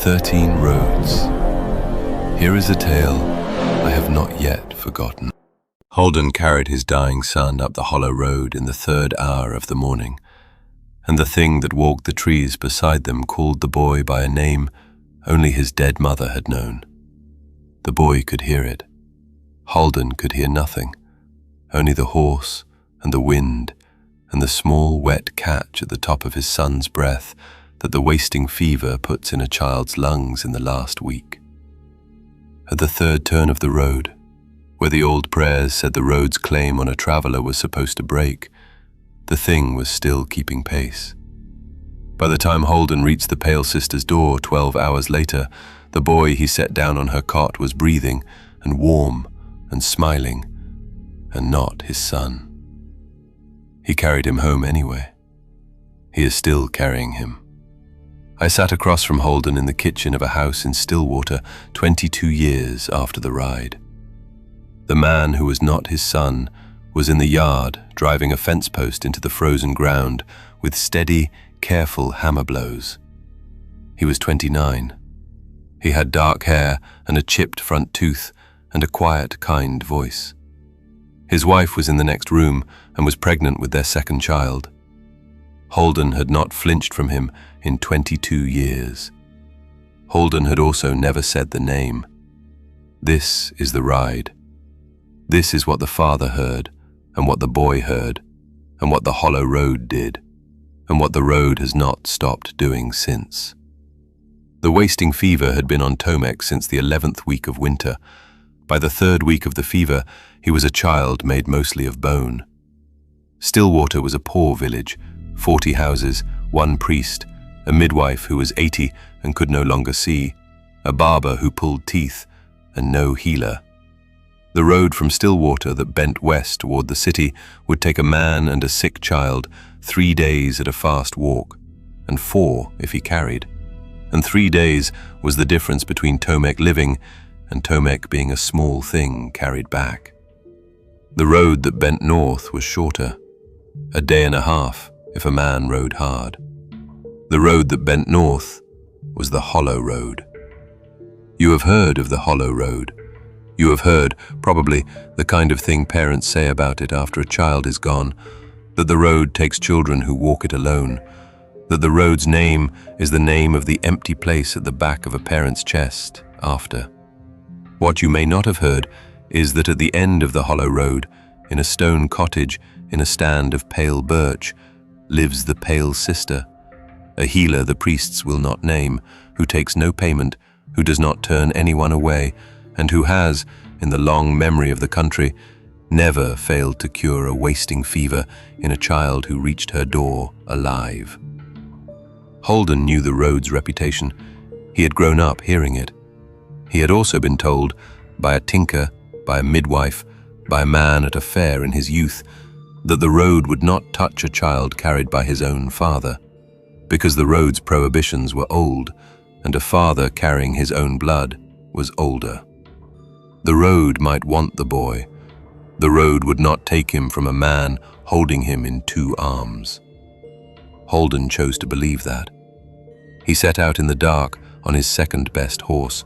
13 roads. Here is a tale I have not yet forgotten. Halden carried his dying son up the hollow road in the 3rd hour of the morning, and the thing that walked the trees beside them called the boy by a name only his dead mother had known. The boy could hear it. Halden could hear nothing, only the horse and the wind and the small wet catch at the top of his son's breath that the wasting fever puts in a child's lungs in the last week. At the 3rd turn of the road, where the old prayers said the road's claim on a traveller was supposed to break, the thing was still keeping pace. By the time Halden reached the Pale Sister's door 12 hours later, the boy he set down on her cot was breathing and warm and smiling, and not his son. He carried him home anyway. He is still carrying him. I sat across from Halden in the kitchen of a house in Stillwater 22 years after the ride. The man who was not his son was in the yard driving a fence post into the frozen ground with steady, careful hammer blows. He was 29. He had dark hair and a chipped front tooth and a quiet, kind voice. His wife was in the next room and was pregnant with their 2nd child. Halden had not flinched from him in 22 years. Halden had also never said the name. This is the ride. This is what the father heard, and what the boy heard, and what the hollow road did, and what the road has not stopped doing since. The wasting fever had been on Tomek since the 11th week of winter. By the 3rd week of the fever, he was a child made mostly of bone. Stillwater was a poor village, 40 houses, 1 priest, a midwife who was 80 and could no longer see, a barber who pulled teeth, and no healer. The road from Stillwater that bent west toward the city would take a man and a sick child 3 days at a fast walk, and 4 if he carried. And 3 days was the difference between Tomek living and Tomek being a small thing carried back. The road that bent north was shorter, a day and a half if a man rode hard. The road that bent north was the hollow road. You have heard of the hollow road. You have heard, probably, the kind of thing parents say about it after a child is gone, that the road takes children who walk it alone, that the road's name is the name of the empty place at the back of a parent's chest after. What you may not have heard is that at the end of the hollow road, in a stone cottage in a stand of pale birch, lives the Pale Sister, a healer the priests will not name, who takes no payment, who does not turn anyone away, and who has, in the long memory of the country, never failed to cure a wasting fever in a child who reached her door alive. Halden knew the road's reputation. He had grown up hearing it. He had also been told, by a tinker, by a midwife, by a man at a fair in his youth, that the road would not touch a child carried by his own father, because the road's prohibitions were old, and a father carrying his own blood was older. The road might want the boy. The road would not take him from a man holding him in 2 arms. Halden chose to believe that. He set out in the dark on his 2nd best horse.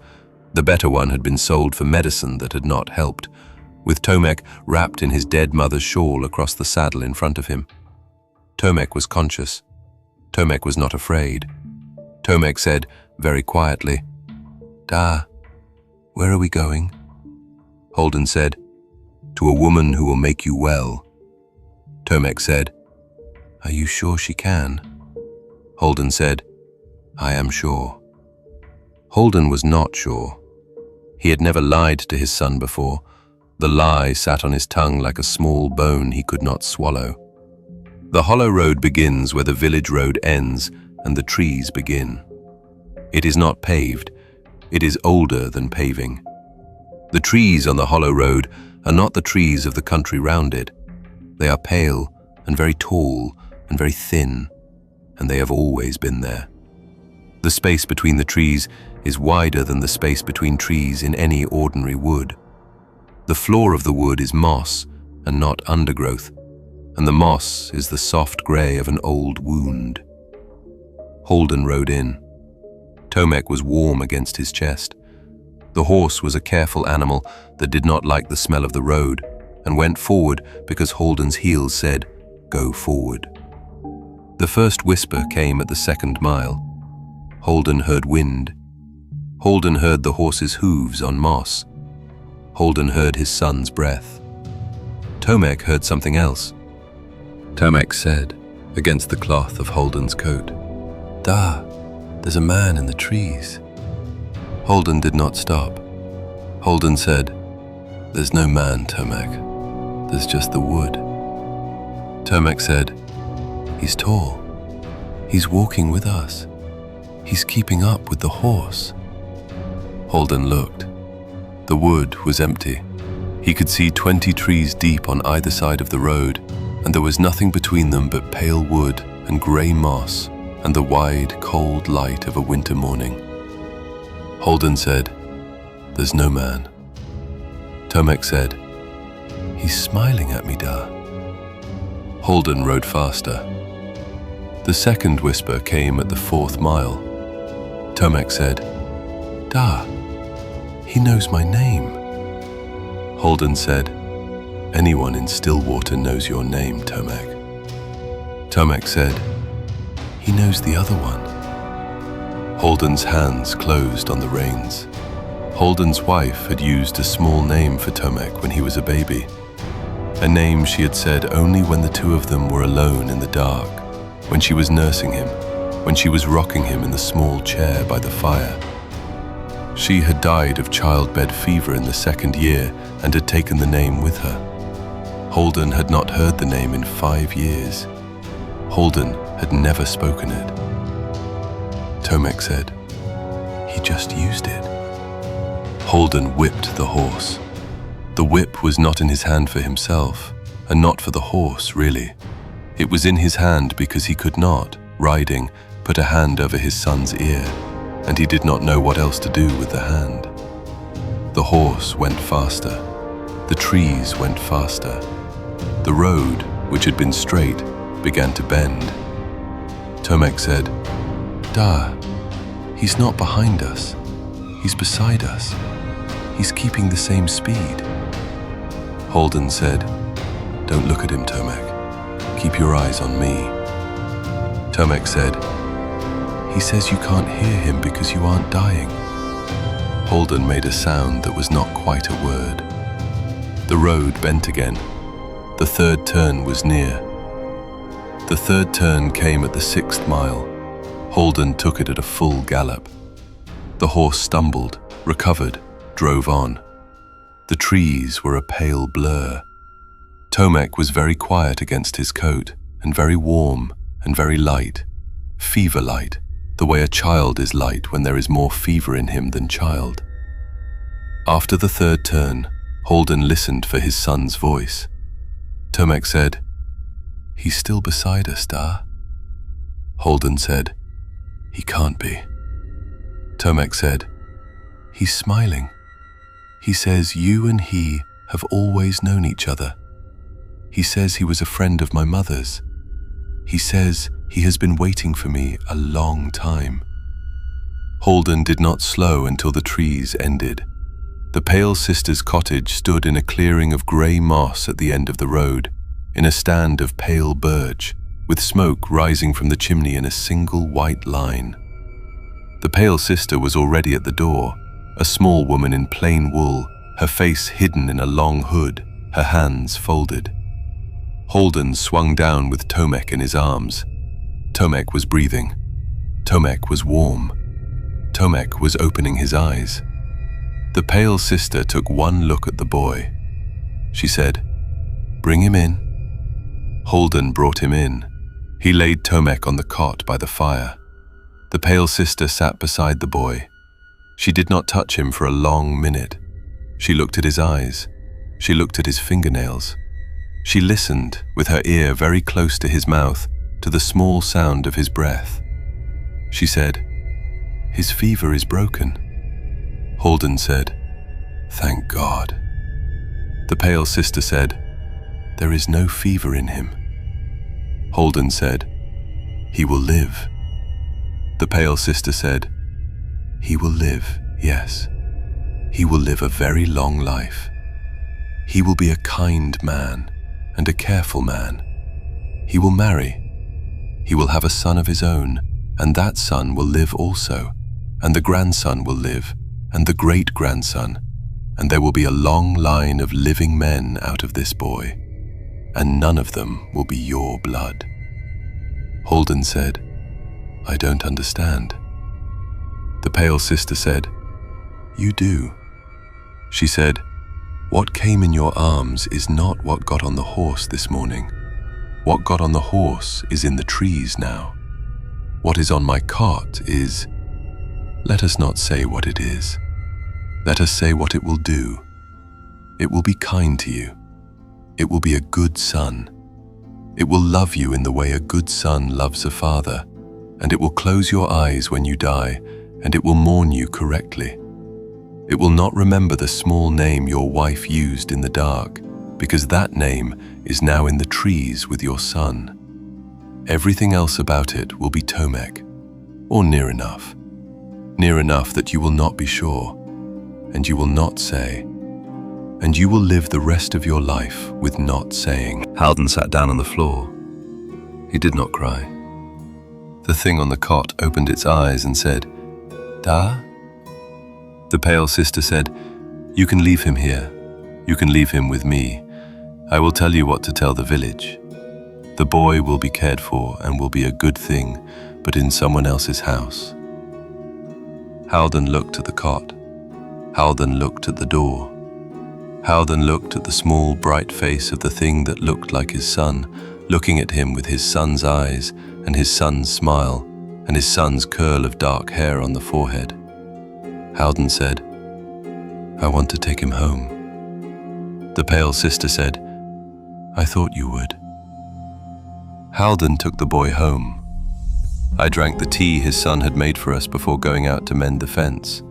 The better one had been sold for medicine that had not helped, with Tomek wrapped in his dead mother's shawl across the saddle in front of him. Tomek was conscious. Tomek was not afraid. Tomek said, very quietly, "Da, where are we going?" Halden said, "To a woman who will make you well." Tomek said, "Are you sure she can?" Halden said, "I am sure." Halden was not sure. He had never lied to his son before. The lie sat on his tongue like a small bone he could not swallow. The hollow road begins where the village road ends and the trees begin. It is not paved. It is older than paving. The trees on the hollow road are not the trees of the country round it. They are pale and very tall and very thin, and they have always been there. The space between the trees is wider than the space between trees in any ordinary wood. The floor of the wood is moss and not undergrowth, and the moss is the soft grey of an old wound. Halden rode in. Tomek was warm against his chest. The horse was a careful animal that did not like the smell of the road and went forward because Halden's heels said, "Go forward." The first whisper came at the second mile. Halden heard wind. Halden heard the horse's hooves on moss. Halden heard his son's breath. Tomek heard something else. Tomek said, against the cloth of Halden's coat, "Da, there's a man in the trees." Halden did not stop. Halden said, "There's no man, Tomek. There's just the wood." Tomek said, "He's tall. He's walking with us. He's keeping up with the horse." Halden looked. The wood was empty. He could see 20 trees deep on either side of the road, and there was nothing between them but pale wood and grey moss and the wide, cold light of a winter morning. Halden said, "There's no man." Tomek said, "He's smiling at me, Da." Halden rode faster. The second whisper came at the 4th mile. Tomek said, "Da, he knows my name." Halden said, "Anyone in Stillwater knows your name, Tomek." Tomek said, "He knows the other one." Halden's hands closed on the reins. Halden's wife had used a small name for Tomek when he was a baby, a name she had said only when the two of them were alone in the dark, when she was nursing him, when she was rocking him in the small chair by the fire. She had died of childbed fever in the 2nd year and had taken the name with her. Halden had not heard the name in 5 years. Halden had never spoken it. Tomek said, "He just used it." Halden whipped the horse. The whip was not in his hand for himself, and not for the horse, really. It was in his hand because he could not, riding, put a hand over his son's ear, and he did not know what else to do with the hand. The horse went faster. The trees went faster. The road, which had been straight, began to bend. Tomek said, "Da, he's not behind us. He's beside us. He's keeping the same speed." Halden said, "Don't look at him, Tomek. Keep your eyes on me." Tomek said, "He says you can't hear him because you aren't dying." Halden made a sound that was not quite a word. The road bent again. The 3rd turn was near. The 3rd turn came at the 6th mile. Halden took it at a full gallop. The horse stumbled, recovered, drove on. The trees were a pale blur. Tomek was very quiet against his coat, and very warm, and very light, fever light, the way a child is light when there is more fever in him than child. After the 3rd turn, Halden listened for his son's voice. Tomek said, "He's still beside us, Da." Halden said, "He can't be." Tomek said, "He's smiling. He says you and he have always known each other. He says he was a friend of my mother's. He says he has been waiting for me a long time." Halden did not slow until the trees ended. The Pale Sisters' cottage stood in a clearing of grey moss at the end of the road, in a stand of pale birch, with smoke rising from the chimney in a single white line. The Pale Sister was already at the door, a small woman in plain wool, her face hidden in a long hood, her hands folded. Halden swung down with Tomek in his arms. Tomek was breathing. Tomek was warm. Tomek was opening his eyes. The Pale Sister took one look at the boy. She said, "Bring him in." Halden brought him in. He laid Tomek on the cot by the fire. The Pale Sister sat beside the boy. She did not touch him for a long minute. She looked at his eyes. She looked at his fingernails. She listened, with her ear very close to his mouth, to the small sound of his breath. She said, "His fever is broken." Halden said, "Thank God." The Pale Sister said, "There is no fever in him." Halden said, "He will live." The Pale Sister said, He will live, yes. He will live a very long life. He will be a kind man and a careful man. He will marry. He will have a son of his own, and that son will live also, and the grandson will live, and the great-grandson, and there will be a long line of living men out of this boy, and none of them will be your blood. Halden said, I don't understand. The pale sister said, You do. She said, What came in your arms is not what got on the horse this morning. What got on the horse is in the trees now. What is on my cot is, let us not say what it is. Let us say what it will do. It will be kind to you. It will be a good son. It will love you in the way a good son loves a father, and it will close your eyes when you die, and it will mourn you correctly. It will not remember the small name your wife used in the dark, because that name is now in the trees with your son. Everything else about it will be Tomek, or near enough that you will not be sure, and you will not say, and you will live the rest of your life with not saying. Halden sat down on the floor. He did not cry. The thing on the cot opened its eyes and said, Da? The pale sister said, You can leave him here. You can leave him with me. I will tell you what to tell the village. The boy will be cared for and will be a good thing, but in someone else's house. Halden looked at the cot. Halden looked at the door. Halden looked at the small, bright face of the thing that looked like his son, looking at him with his son's eyes and his son's smile and his son's curl of dark hair on the forehead. Halden said, I want to take him home. The pale sister said, I thought you would. Halden took the boy home. I drank the tea his son had made for us before going out to mend the fence.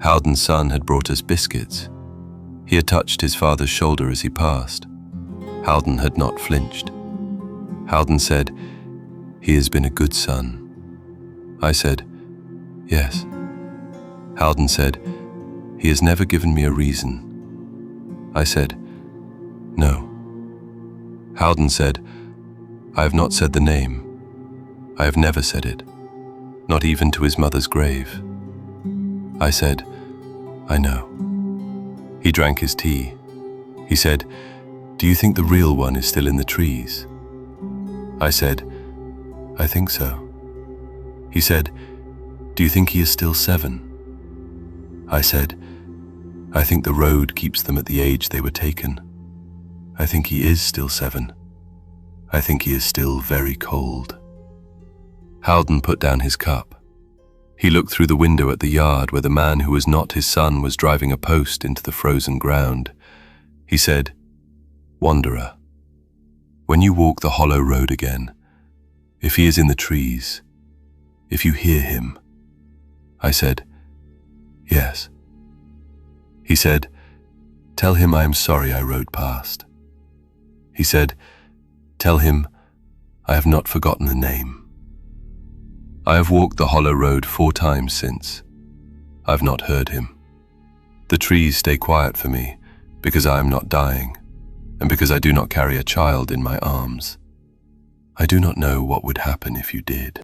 Halden's son had brought us biscuits. He had touched his father's shoulder as he passed. Halden had not flinched. Halden said, He has been a good son. I said, Yes. Halden said, He has never given me a reason. I said, No. Halden said, I have not said the name. I have never said it, not even to his mother's grave. I said, I know. He drank his tea. He said, Do you think the real one is still in the trees? I said, I think so. He said, Do you think he is still 7? I said, I think the road keeps them at the age they were taken. I think he is still 7. I think he is still very cold. Halden put down his cup. He looked through the window at the yard where the man who was not his son was driving a post into the frozen ground. He said, Wanderer, when you walk the hollow road again, if he is in the trees, if you hear him. I said, Yes. He said, Tell him I am sorry I rode past. He said, Tell him I have not forgotten the name. I have walked the hollow road 4 times since. I have not heard him. The trees stay quiet for me because I am not dying and because I do not carry a child in my arms. I do not know what would happen if you did.